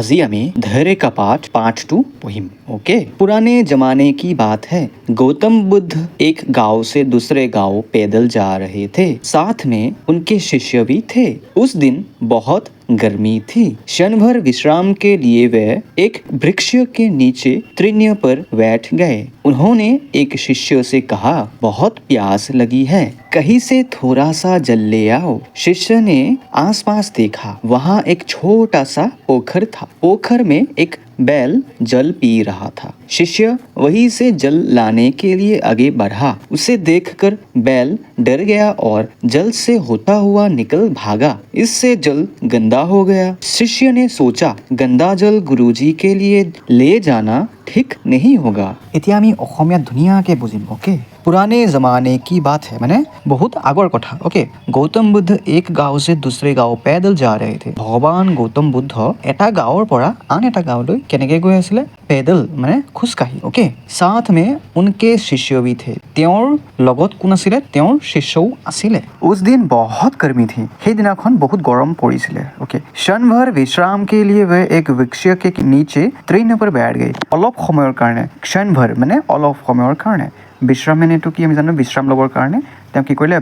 আজি আমি धैर्य का पार्ट 2 पढ़िम। ओके, पुराने जमाने की बात है। गौतम बुद्ध एक गांव से दूसरे गांव पैदल जा रहे थे। साथ में उनके शिष्य भी थे। उस दिन बहुत गर्मी थी। क्षण भर विश्राम के लिए वे एक वृक्ष के नीचे तृण्य पर बैठ गए। उन्होंने एक शिष्य से कहा, बहुत प्यास लगी है, कहीं से थोड़ा सा जल ले आओ। शिष्य ने आसपास देखा। वहाँ एक छोटा सा पोखर था। पोखर में एक बैल जल पी रहा था। शिष्य वहीं से जल लाने के लिए आगे बढ़ा। उसे देखकर बैल डर गया और जल से होता हुआ निकल भागा। इससे जल गंदा हो गया। शिष्य ने सोचा, गंदा जल गुरुजी के लिए ले जाना ठीक नहीं होगा। এতিয়া আমি অসমীয়া ধুনীয়াকে বুজিম। ओके, पुराने जमाने की बात है, माने बहुत आगर कथा। ओके, गौतम बुद्ध एक गांव से दूसरे गांव पैदल जा रहे थे। भगवान गौतम बुद्ध এটা গাঁৱৰ পৰা আন এটা গাঁৱলৈ কেনেকৈ গৈ আছিলে? पैदल माने খোজকাঢ়ি। ओके, साथ में उनके शिष्य भी थे। তেওঁৰ লগত কোন আছিলে? তেওঁৰ শিষ্যও আছিলে। उस दिन बहुत गर्मी थी। সেইদিনাখন बहुत গৰম পৰিছিলে। ओके, क्षण भर विश्राम के लिए वे एक वृक्ष के नीचे तृण पर बैठ गए। অলপ সময়ৰ কাৰণে, क्षण भर মানে অলপ সময়ৰ কাৰণে। বিশ্ৰাম মানেটো কি আমি জানো? বিশ্ৰাম ল'বৰ কাৰণে তেওঁ কি কৰিলে?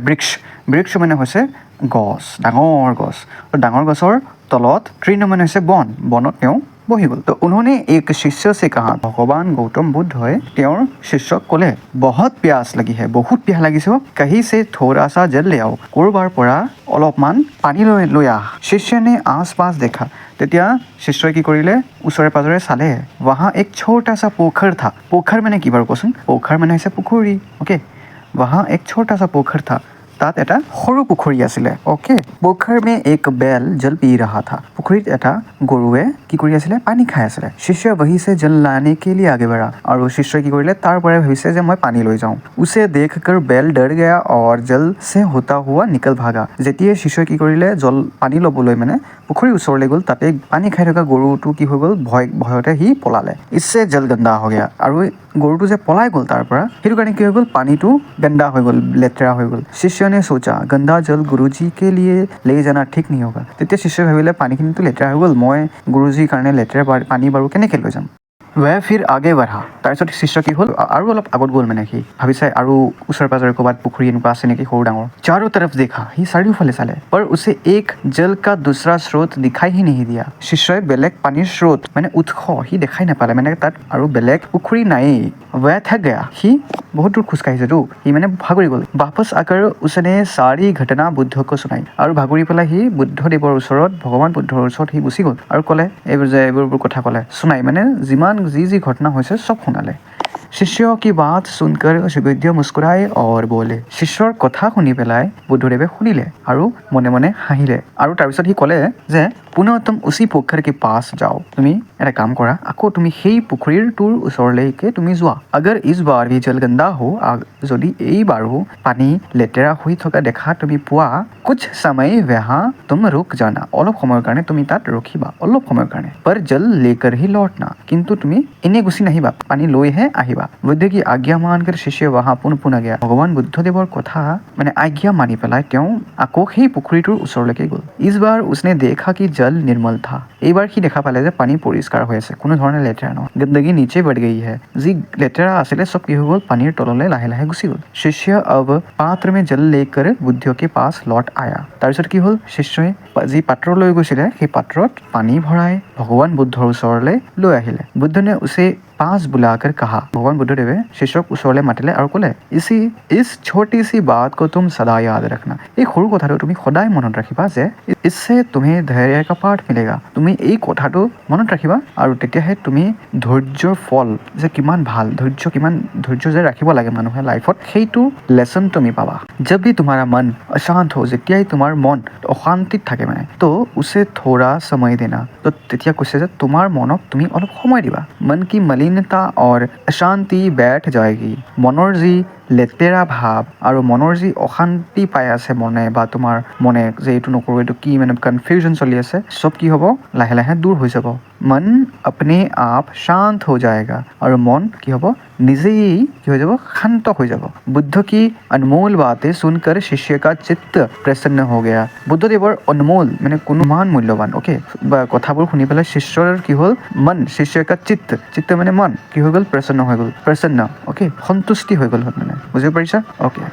বৃক্ষ মানে হৈছে গছ, ডাঙৰ গছ। ডাঙৰ গছৰ তলত তৃণ মানে হৈছে বন। বনত তেওঁ বহি গ'ল। তো उन्होंने एक शिष्य से कहा, भगवान गौतम बुद्ध হয় তেওঁৰ শিষ্যক ক'লে, बहुत प्यास लगी है, बहुत পিয়াহ লাগিছে, कहीं से थोड़ा सा जल ले आओ, ক'ৰবাৰ পৰা অলপমান পানী লৈ আহ। शिष्य ने आसपास देखा। তেতিয়া শিষ্যই কি কৰিলে? ওচৰে পাজৰে চালে। वहाँ एक छोटा सा पोखर था। पोखर মানে কি বাৰু কোৱাচোন? पोखर মানে হৈছে পুখুৰী। ओके, वहाँ एक छोटा सा पोखर था। তাত এটা সৰু পুখুৰী আছিলে। ओके, पोखर में एक बैल जल पी रहा था। পুখুৰীত এটা গৰুৱে কি কৰি আছিলে? পানী খাই আছিলে। शिष्य वहीं से जल लाने के लिए आगे बढ़ा। আৰু শিষ্যই কি কৰিলে? তাৰ পৰাই ভাবিছে যে মই পানী লৈ যাওঁ। उसे देखकर बैल डर गया और जल से होता हुआ निकल भागा। যেতিয়া শিষ্যই কি কৰিলে? পানী ল'বলৈ মানে পুখুৰীৰ ওচৰলৈ গ'ল। তাতে পানী খাই থকা গৰুটো কি হৈ গ'ল? ভয়তে সি পলালে। इससे जल गंदा हो गया। আৰু গৰুটো যে পলাই গ'ল তাৰ পৰা, সেইটো কাৰণে কি হৈ গ'ল? পানীটো গন্দা হৈ গ'ল, লেতেৰা হৈ গ'ল। শিষ্য ने सोचा, गंदा जल गुरुजी के लिए ले जाना ठीक नहीं होगा। তেতিয়া শিষ্যই ভাবিলে পানীখিনিতো লেতেৰা হৈ গ'ল, মই গুৰুজীৰ কাৰণে লেতেৰা পানী বাৰু কেনেকৈ লৈ যাম? वह फिर आगे बढ़ा। তাৰপিছত শিষ্য কি হ'ল? আৰু অলপ আগত গ'ল। মানে সি ভাবিছে আৰু ওচৰে পাজৰে ক'ৰবাত পুখুৰী এনেকুৱা আছে নেকি সৰু ডাঙৰ। चारों तरफ देखा। সি চাৰিওফালে চালে। पर उसे एक जल का दूसरा स्रोत दिखाई ही नहीं दिया। শিষ্যই বেলেগ পানীৰ স্ৰোত মানে উৎস সি দেখাই নাপালে। মানে তাত আৰু বেলেগ পুখুৰী নায়েই। वह थक गया। সি বহুত দূৰ খোজকাঢ়িছেতো, সি মানে ভাগৰি গ'ল। वापस आकर उसने सारी घटना बुद्ध को सुनाई। আৰু ভাগৰি পেলাই সি বুদ্ধদেৱৰ ওচৰত, ভগৱান বুদ্ধৰ ওচৰত সি গুচি গ'ল আৰু ক'লে, এইবোৰ কথা ক'লে, শুনাই মানে যিমান যি ঘটনা হৈছে চব শুনালে। शिष्य की बात सुनकर सुबुद्ध मुस्कुराए और बोले। শিষ্যৰ কথা শুনি পেলাই বুদ্ধদেৱে শুনিলে আৰু মনে মনে হাঁহিলে। আৰু তাৰপিছত সি ক'লে যে, পুনৰ তুম উচি পোখৰ के पास जाओ। তুমি এটা কাম কৰা, আকৌ তুমি সেই পুখুৰীটোৰ ওচৰলৈকে তুমি যোৱা। अगर इस बार भी जल गंदा हो, যদি এইবাৰো পানী লেতেৰা হৈ থকা দেখা তুমি পোৱা, कुछ समय वहाँ तुम रुक जाना। অলপ সময়ৰ কাৰণে তুমি তাত ৰখিবা, অলপ সময়ৰ কাৰণে। पर जल लेकर ही लौटना। কিন্তু তুমি এনে গুচি নাহিবা, পানী লৈহে আহিবা। बुद्ध की आज्ञा मानकर शिष्य वहाँ पुनः गया। भगवान बुद्धदेवर কথা মানে आज्ञा मानी পেলাই তেওঁ আকৌ সেই পুখুৰীটোৰ ওচৰলৈকে গ'ল। इस बार उसने देखा कि जल निर्मल था। এইবাৰ সি দেখা পালে যে পানী পৰিষ্কাৰ হৈ আছে, কোনো ধৰণৰ লেতেৰা নহয়। गंदगी नीचे बढ़ गई है। যি লেতেৰা আছিলে চব কি হৈ গ'ল? পানীৰ তললৈ লাহে লাহে গুচি গ'ল। शिष्य अब पात्र में जल लेकर बुद्ध के पास लौट आया। তাৰপিছত কি হ'ল? শিষ্যই যি পাত্ৰ লৈ গৈছিলে সেই পাত্ৰত পানী ভৰাই ভগৱান বুদ্ধৰ ওচৰলৈ লৈ আহিলে। बुद्ध ने उसे पास बुलाकर कहा। भगवान बुद्धदेवे शिष्यक ওচৰলৈ মাতিলে আৰু ক'লে, इस छोटी सी बात को तुम सदा याद रखना। এই সৰু কথাটো তুমি সদায় মনত ৰাখিবা যে इससे तुम्हें धैर्य का पाठ मिलेगा। তুমি এই কথাটো মনত ৰাখিবা আৰু তেতিয়াহে তুমি ধৈৰ্যৰ ফল যে কিমান ভাল, ধৈৰ্য যে ৰাখিব লাগে মানুহে লাইফত, সেইটো লেসন তুমি পাবা। जब भी तुम्हारा मन अशांत हो, যেতিয়াই তোমাৰ মন অশান্তিত থাকে মানে, তো उसे थोड़ा समय देना। তো তেতিয়া কৈছে যে তোমাৰ মনক তুমি অলপ সময় দিবা। मन की मलिनता और अशांति बैठ जाएगी। মনৰ যি লেতেৰা ভাৱ আৰু মনৰ যি অশান্তি পাই আছে মনে বা তোমাৰ মনে যে এইটো নকৰোঁ, এইটো কি মানে কনফিউজন চলি আছে, চব কি হ'ব লাহে লাহে দূৰ হৈ যাব। মন अपने आप शांत हो जाएगा আৰু মন কি হ'ব নিজেই কি হৈ যাব শান্ত হৈ যাব। বুদ্ধ की अनमोल बातें सुनकर शिष्य का चित्त प्रसन्न हो गया। বুদ্ধদেৱৰ অনমোল মানে কোনো মহান মূল্যৱান অ'কে বা কথাবোৰ শুনি পেলাই শিষ্যৰ কি হ'ল মন, শিষ্যৰ কা চিত্ত মানে মন কি হৈ গ'ল প্ৰসন্ন হৈ গ'ল, প্ৰসন্ন অ'কে সন্তুষ্টি হৈ গ'ল মানে বুজিব পাৰিছা অ'কে।